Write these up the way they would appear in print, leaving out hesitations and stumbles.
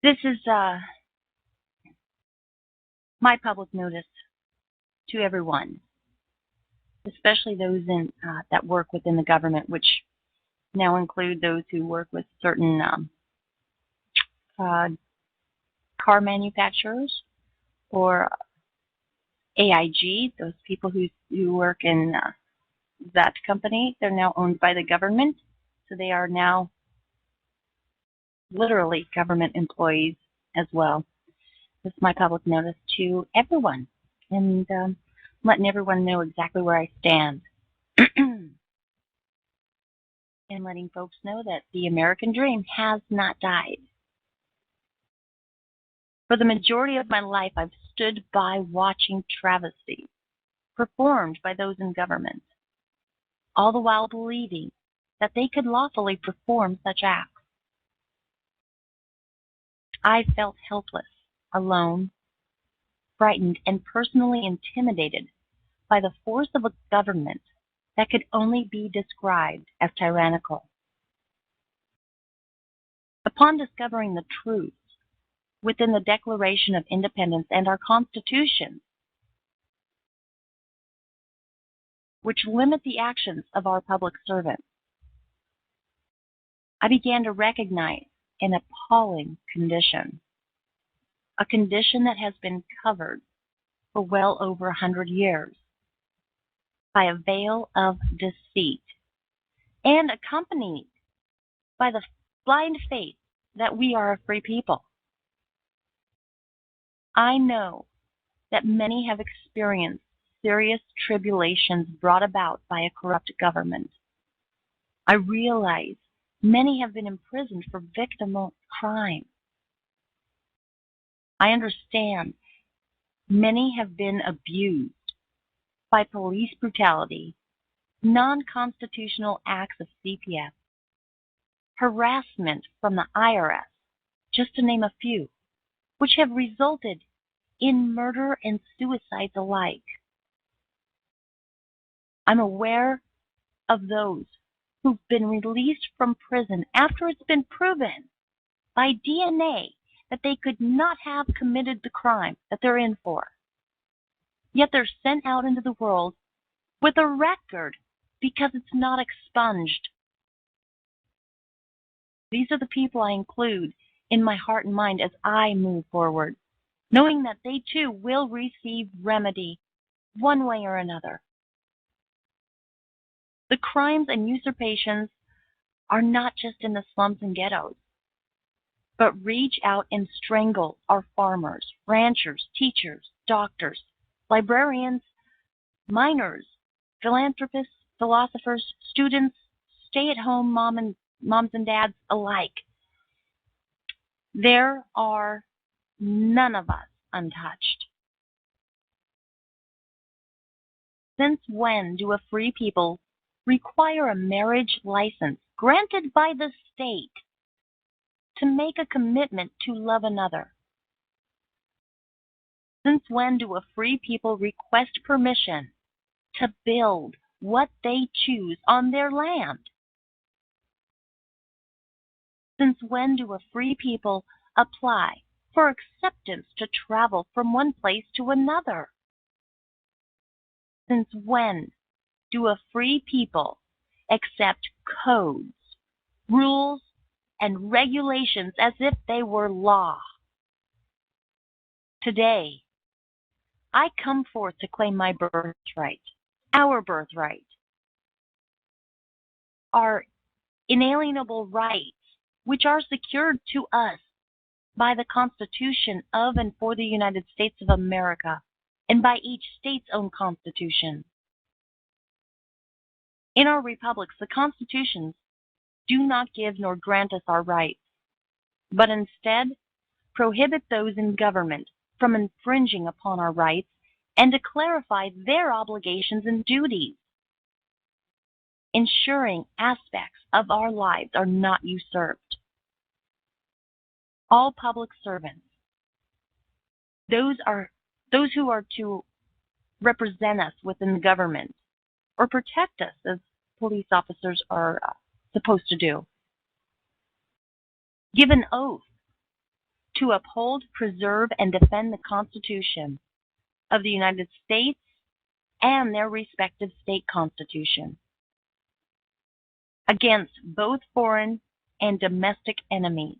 This is my public notice to everyone, especially those that work within the government, which now include those who work with certain uh, car manufacturers or AIG, those people who work in that company. They're now owned by the government, so they are now literally government employees as well. This is my public notice to everyone, and letting everyone know exactly where I stand. And letting folks know that the American dream has not died. For the majority of my life, I've stood by watching travesties performed by those in government, all the while believing that they could lawfully perform such acts. I felt helpless, alone, frightened, and personally intimidated by the force of a government that could only be described as tyrannical. Upon discovering the truth within the Declaration of Independence and our Constitution, which limit the actions of our public servants, I began to recognize an appalling condition, a condition that has been covered for well over 100 years by a veil of deceit and accompanied by the blind faith that we are a free people. I know that many have experienced serious tribulations brought about by a corrupt government. I realize many have been imprisoned for victimless crime. I understand many have been abused by police brutality, non-constitutional acts of CPS, harassment from the IRS, just to name a few, which have resulted in murder and suicides alike. I'm aware of those who've been released from prison after it's been proven by DNA that they could not have committed the crime that they're in for. Yet they're sent out into the world with a record because it's not expunged. These are the people I include in my heart and mind as I move forward, knowing that they too will receive remedy one way or another. The crimes and usurpations are not just in the slums and ghettos, but reach out and strangle our farmers, ranchers, teachers, doctors, librarians, miners, philanthropists, philosophers, students, stay-at-home moms and dads alike. There are none of us untouched. Since when do a free people require a marriage license granted by the state to make a commitment to love another? Since when do a free people request permission to build what they choose on their land? Since when do a free people apply for acceptance to travel from one place to another? Since when do a free people accept codes, rules, and regulations as if they were law? Today, I come forth to claim my birthright, our birthright, our inalienable rights, which are secured to us by the Constitution of and for the United States of America, and by each state's own constitution. In our republics, the constitutions do not give nor grant us our rights, but instead prohibit those in government from infringing upon our rights and to clarify their obligations and duties, ensuring aspects of our lives are not usurped. All public servants, those who are to represent us within the government or protect us as police officers are supposed to do, give an oath to uphold, preserve, and defend the Constitution of the United States and their respective state constitution against both foreign and domestic enemies.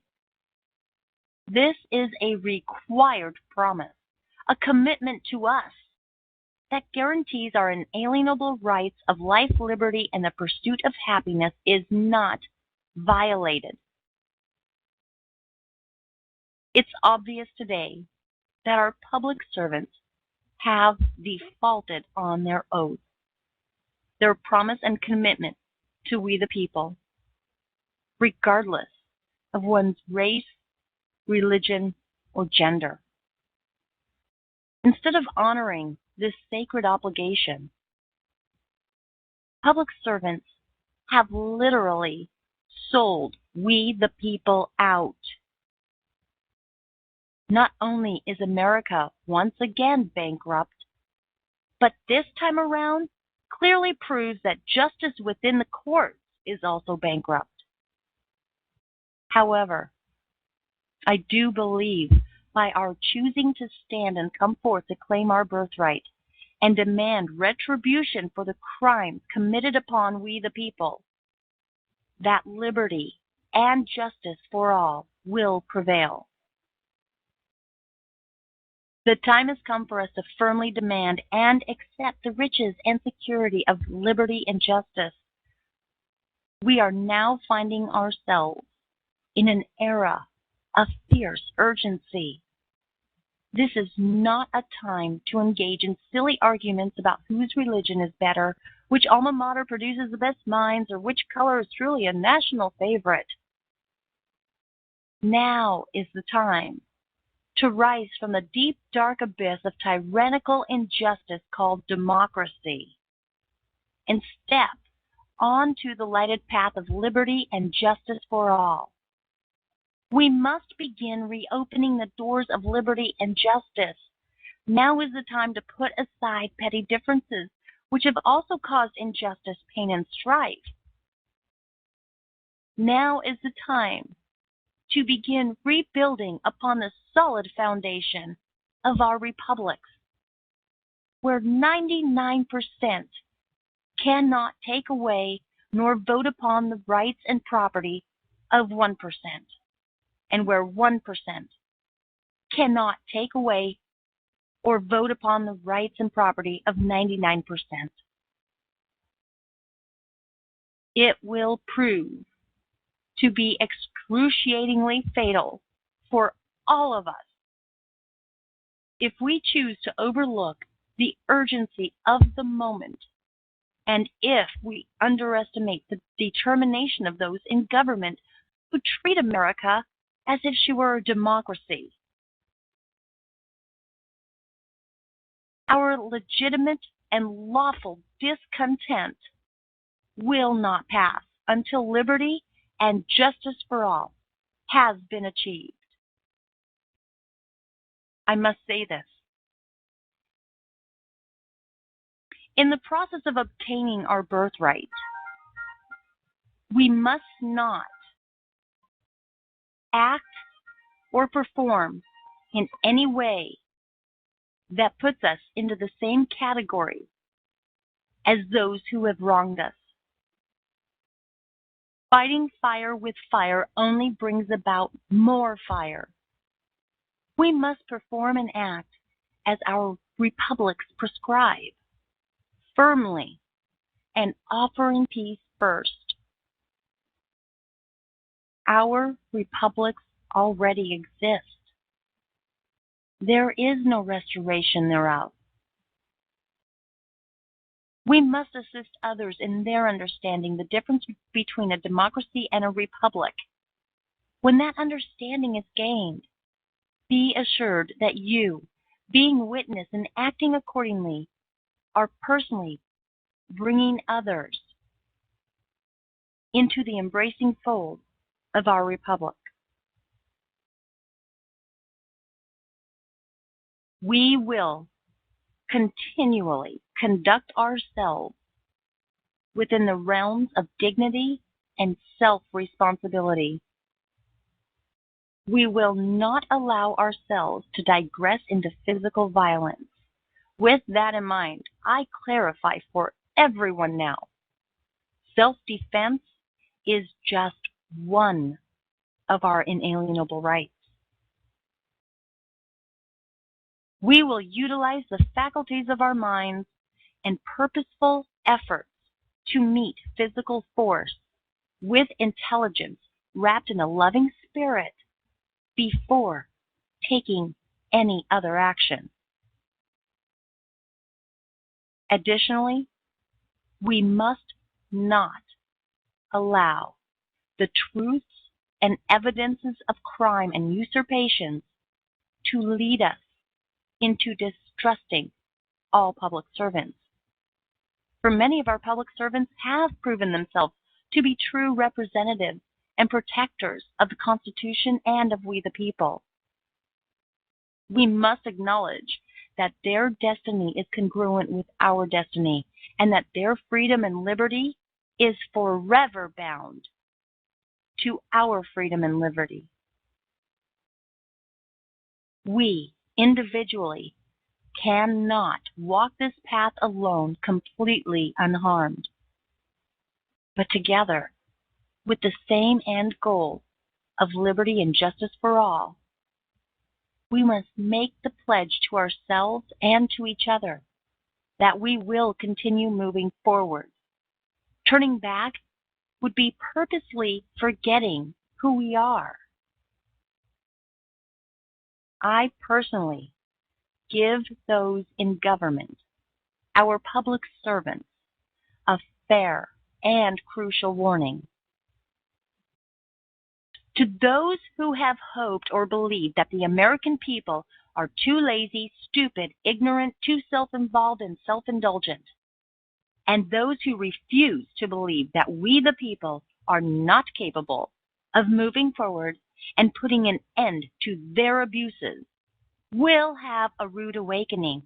This is a required promise, a commitment to us that guarantees our inalienable rights of life, liberty, and the pursuit of happiness is not violated. It's obvious today that our public servants have defaulted on their oath, their promise and commitment to we the people, regardless of one's race, religion, or gender. Instead of honoring this sacred obligation, public servants have literally sold we the people out. Not only is America once again bankrupt, but this time around clearly proves that justice within the courts is also bankrupt. However, I do believe by our choosing to stand and come forth to claim our birthright and demand retribution for the crimes committed upon we the people, that liberty and justice for all will prevail. The time has come for us to firmly demand and accept the riches and security of liberty and justice. We are now finding ourselves in an era of fierce urgency. This is not a time to engage in silly arguments about whose religion is better, which alma mater produces the best minds, or which color is truly a national favorite. Now is the time to rise from the deep, dark abyss of tyrannical injustice called democracy and step onto the lighted path of liberty and justice for all. We must begin reopening the doors of liberty and justice. Now is the time to put aside petty differences, which have also caused injustice, pain, and strife. Now is the time to begin rebuilding upon the solid foundation of our republics, where 99% cannot take away nor vote upon the rights and property of 1%, and where 1% cannot take away or vote upon the rights and property of 99%. It will prove to be excruciatingly fatal for all of us if we choose to overlook the urgency of the moment, and if we underestimate the determination of those in government who treat America as if she were a democracy. Our legitimate and lawful discontent will not pass until liberty and justice for all has been achieved. I must say this. In the process of obtaining our birthright, we must not act or perform in any way that puts us into the same category as those who have wronged us. Fighting fire with fire only brings about more fire. We must perform and act as our republics prescribe, firmly, and offering peace first. Our republics already exist. There is no restoration thereof. We must assist others in their understanding the difference between a democracy and a republic. When that understanding is gained, be assured that you, being witness and acting accordingly, are personally bringing others into the embracing fold of our republic. We will continually conduct ourselves within the realms of dignity and self-responsibility. We will not allow ourselves to digress into physical violence. With that in mind, I clarify for everyone now. Self-defense is just one of our inalienable rights. We will utilize the faculties of our minds and purposeful efforts to meet physical force with intelligence wrapped in a loving spirit before taking any other action. Additionally, we must not allow the truths and evidences of crime and usurpations to lead us into distrusting all public servants. For many of our public servants have proven themselves to be true representatives and protectors of the Constitution and of we the people. We must acknowledge that their destiny is congruent with our destiny and that their freedom and liberty is forever bound to our freedom and liberty. We individually cannot walk this path alone completely unharmed, but together with the same end goal of liberty and justice for all, we must make the pledge to ourselves and to each other that we will continue moving forward. Turning back would be purposely forgetting who we are. I personally give those in government, our public servants, a fair and crucial warning. To those who have hoped or believed that the American people are too lazy, stupid, ignorant, too self-involved, and self-indulgent, and those who refuse to believe that we the people are not capable of moving forward and putting an end to their abuses, will have a rude awakening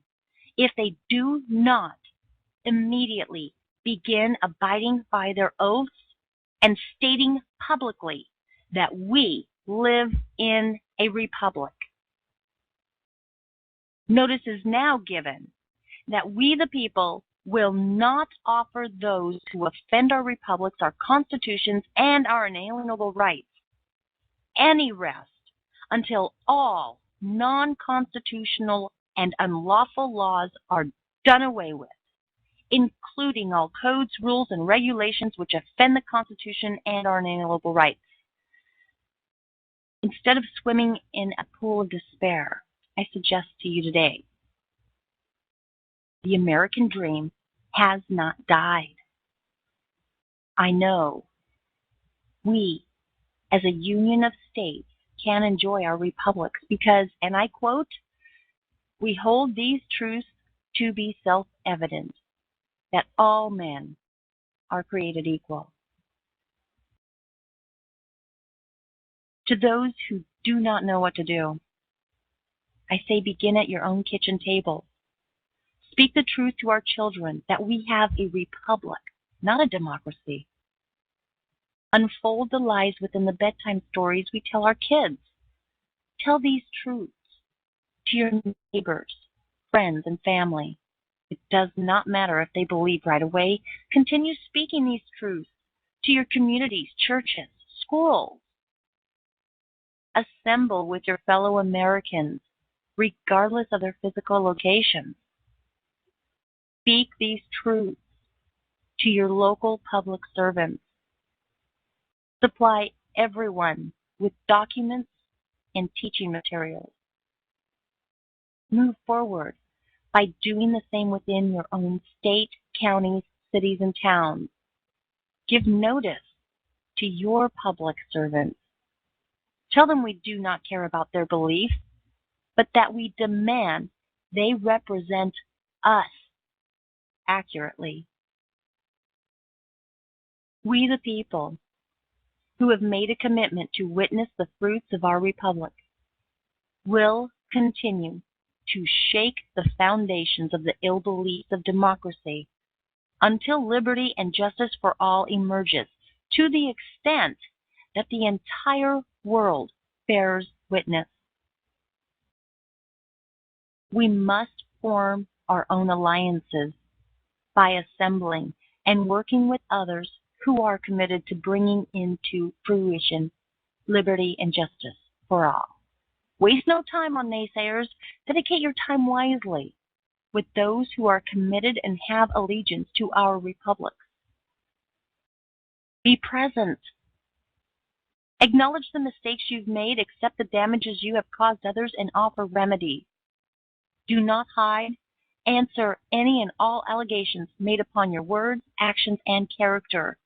if they do not immediately begin abiding by their oaths and stating publicly that we live in a republic. Notice is now given that we the people will not offer those who offend our republics, our constitutions, and our inalienable rights any rest until all non-constitutional and unlawful laws are done away with, including all codes, rules, and regulations which offend the Constitution and our inalienable rights. Instead of swimming in a pool of despair, I suggest to you today, the American dream has not died. I know we, as a union of states, can enjoy our republics because, and I quote, we hold these truths to be self-evident, that all men are created equal. To those who do not know what to do, I say begin at your own kitchen table. Speak the truth to our children that we have a republic, not a democracy. Unfold the lies within the bedtime stories we tell our kids. Tell these truths to your neighbors, friends, and family. It does not matter if they believe right away. Continue speaking these truths to your communities, churches, schools. Assemble with your fellow Americans, regardless of their physical locations. Speak these truths to your local public servants. Supply everyone with documents and teaching materials. Move forward by doing the same within your own state, counties, cities, and towns. Give notice to your public servants. Tell them we do not care about their belief, but that we demand they represent us accurately. We the people who have made a commitment to witness the fruits of our republic will continue to shake the foundations of the ill beliefs of democracy until liberty and justice for all emerges, to the extent that the entire world bears witness. We must form our own alliances by assembling and working with others who are committed to bringing into fruition liberty and justice for all. Waste no time on naysayers. Dedicate your time wisely with those who are committed and have allegiance to our republic. Be present. Acknowledge the mistakes you've made, accept the damages you have caused others, and offer remedy. Do not hide. Answer any and all allegations made upon your words, actions, and character.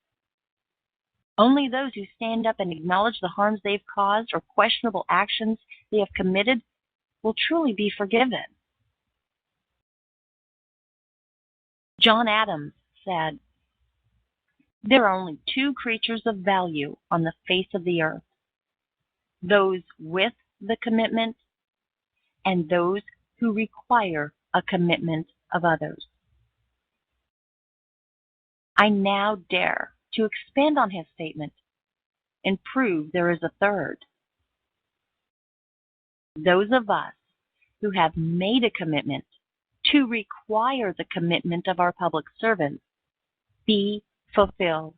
Only those who stand up and acknowledge the harms they've caused or questionable actions they have committed will truly be forgiven. John Adams said, "There are only two creatures of value on the face of the earth, those with the commitment and those who require a commitment of others." I now dare to expand on his statement and prove there is a third. Those of us who have made a commitment to require the commitment of our public servants be fulfilled.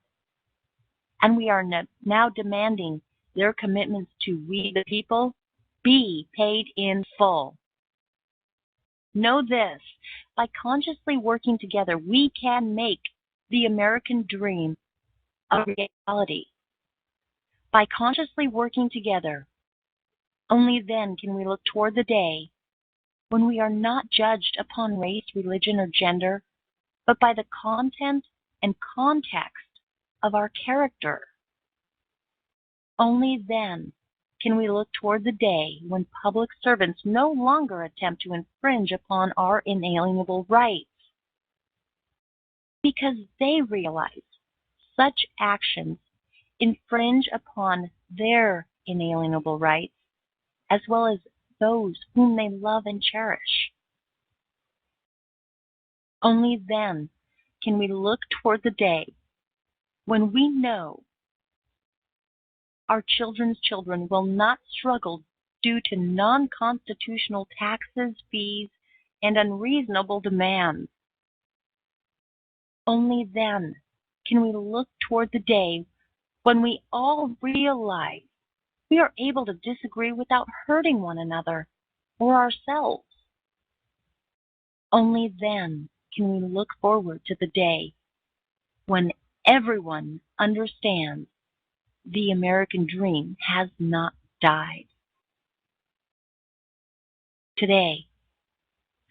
And we are now demanding their commitments to we the people be paid in full. Know this, by consciously working together, we can make the American dream a reality. By consciously working together, only then can we look toward the day when we are not judged upon race, religion, or gender, but by the content and context of our character. Only then can we look toward the day when public servants no longer attempt to infringe upon our inalienable rights, because they realize such actions infringe upon their inalienable rights as well as those whom they love and cherish. Only then can we look toward the day when we know our children's children will not struggle due to non-constitutional taxes, fees, and unreasonable demands. Only then can we look toward the day when we all realize we are able to disagree without hurting one another or ourselves. Only then can we look forward to the day when everyone understands the American dream has not died. Today,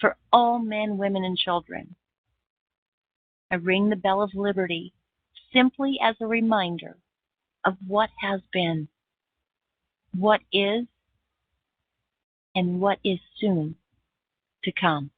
for all men, women, and children, I ring the bell of liberty simply as a reminder of what has been, what is, and what is soon to come.